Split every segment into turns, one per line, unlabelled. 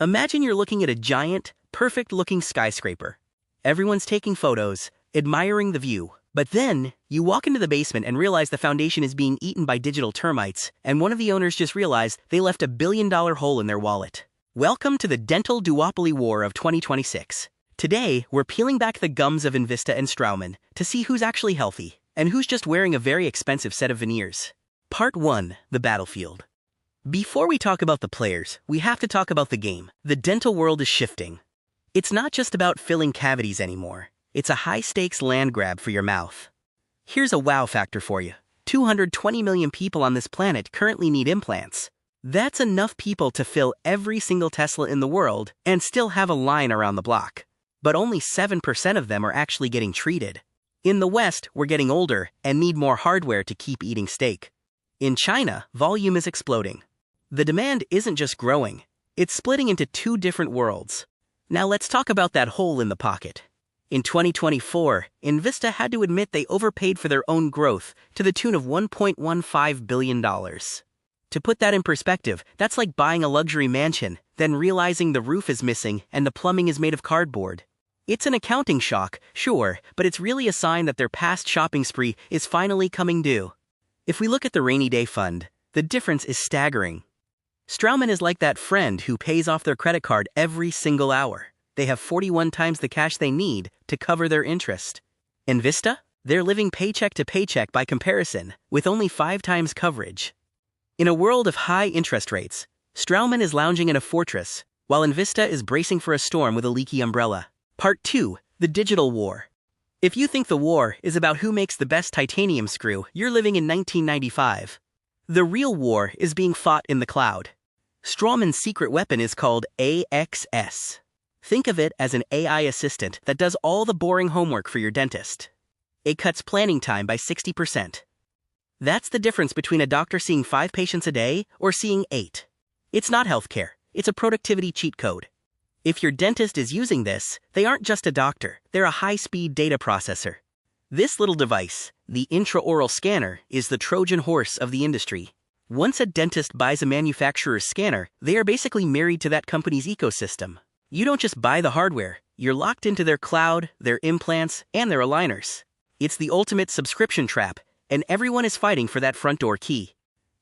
Imagine you're looking at a giant, perfect-looking skyscraper. Everyone's taking photos, admiring the view. But then, you walk into the basement and realize the foundation is being eaten by digital termites, and one of the owners just realized they left a billion-dollar hole in their wallet. Welcome to the dental duopoly war of 2026. Today, we're peeling back the gums of Envista and Straumann to see who's actually healthy and who's just wearing a very expensive set of veneers. Part 1. The Battlefield. Before we talk about the players, we have to talk about the game. The dental world is shifting. It's not just about filling cavities anymore. It's a high-stakes land grab for your mouth. Here's a wow factor for you. 220 million people on this planet currently need implants. That's enough people to fill every single Tesla in the world and still have a line around the block. But only 7% of them are actually getting treated. In the West, we're getting older and need more hardware to keep eating steak. In China, volume is exploding. The demand isn't just growing, it's splitting into two different worlds. Now let's talk about that hole in the pocket. In 2024, Envista had to admit they overpaid for their own growth to the tune of $1.15 billion. To put that in perspective, that's like buying a luxury mansion, then realizing the roof is missing and the plumbing is made of cardboard. It's an accounting shock, sure, but it's really a sign that their past shopping spree is finally coming due. If we look at the rainy day fund, the difference is staggering. Straumann is like that friend who pays off their credit card every single hour. They have 41 times the cash they need to cover their interest. Envista? They're living paycheck to paycheck by comparison, with only 5 times coverage. In a world of high interest rates, Straumann is lounging in a fortress, while Envista is bracing for a storm with a leaky umbrella. Part 2. The Digital War. If you think the war is about who makes the best titanium screw, you're living in 1995. The real war is being fought in the cloud. Straumann's secret weapon is called AXS. Think of it as an AI assistant that does all the boring homework for your dentist. It cuts planning time by 60%. That's the difference between a doctor seeing 5 patients a day or seeing 8. It's not healthcare, it's a productivity cheat code. If your dentist is using this, they aren't just a doctor, they're a high-speed data processor. This little device, the Intraoral Scanner, is the Trojan Horse of the industry. Once a dentist buys a manufacturer's scanner, they are basically married to that company's ecosystem. You don't just buy the hardware, you're locked into their cloud, their implants, and their aligners. It's the ultimate subscription trap, and everyone is fighting for that front door key.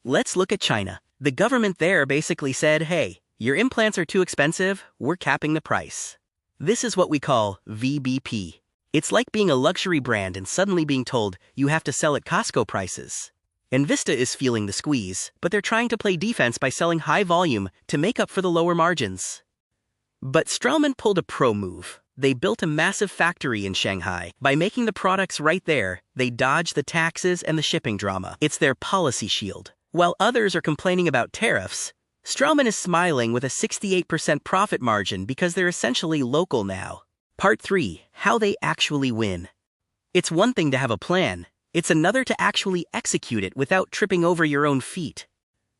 Let's look at China. The government there basically said, hey, your implants are too expensive, we're capping the price. This is what we call VBP. It's like being a luxury brand and suddenly being told you have to sell at Costco prices. Envista is feeling the squeeze, but they're trying to play defense by selling high volume to make up for the lower margins. But Straumann pulled a pro move. They built a massive factory in Shanghai. By making the products right there, they dodged the taxes and the shipping drama. It's their policy shield. While others are complaining about tariffs, Straumann is smiling with a 68% profit margin because they're essentially local now. Part 3. How they actually win. It's one thing to have a plan. It's another to actually execute it without tripping over your own feet.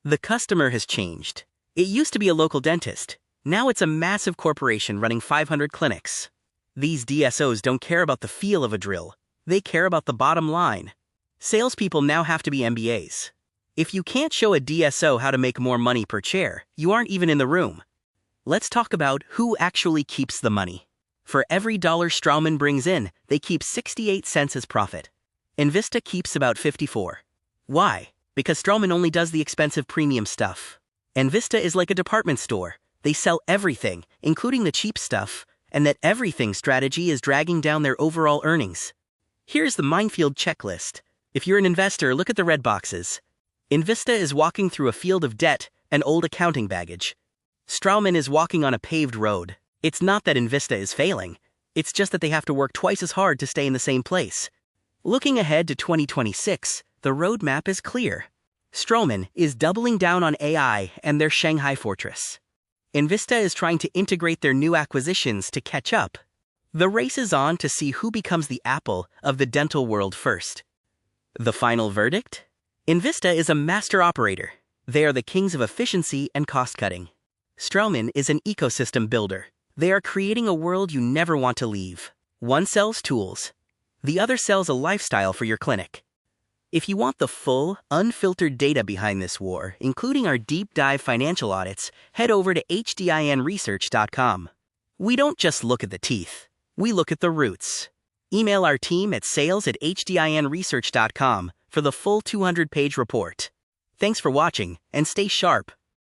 The customer has changed. It used to be a local dentist. Now it's a massive corporation running 500 clinics. These DSOs don't care about the feel of a drill. They care about the bottom line. Salespeople now have to be MBAs. If you can't show a DSO how to make more money per chair, you aren't even in the room. Let's talk about who actually keeps the money. For every dollar Straumann brings in, they keep 68 cents as profit. Envista keeps about 54. Why? Because Straumann only does the expensive premium stuff. Envista is like a department store. They sell everything, including the cheap stuff, and that everything strategy is dragging down their overall earnings. Here's the minefield checklist. If you're an investor, look at the red boxes. Envista is walking through a field of debt and old accounting baggage. Straumann is walking on a paved road. It's not that Envista is failing. It's just that they have to work twice as hard to stay in the same place. Looking ahead to 2026, the roadmap is clear. Straumann is doubling down on AI and their Shanghai fortress. Envista is trying to integrate their new acquisitions to catch up. The race is on to see who becomes the Apple of the dental world first. The final verdict? Envista is a master operator. They are the kings of efficiency and cost-cutting. Straumann is an ecosystem builder. They are creating a world you never want to leave. One sells tools. The other sells a lifestyle for your clinic. If you want the full, unfiltered data behind this war, including our deep dive financial audits, head over to HDINResearch.com. We don't just look at the teeth, we look at the roots. Email our team at sales@hdinresearch.com for the full 200-page report. Thanks for watching, and stay sharp.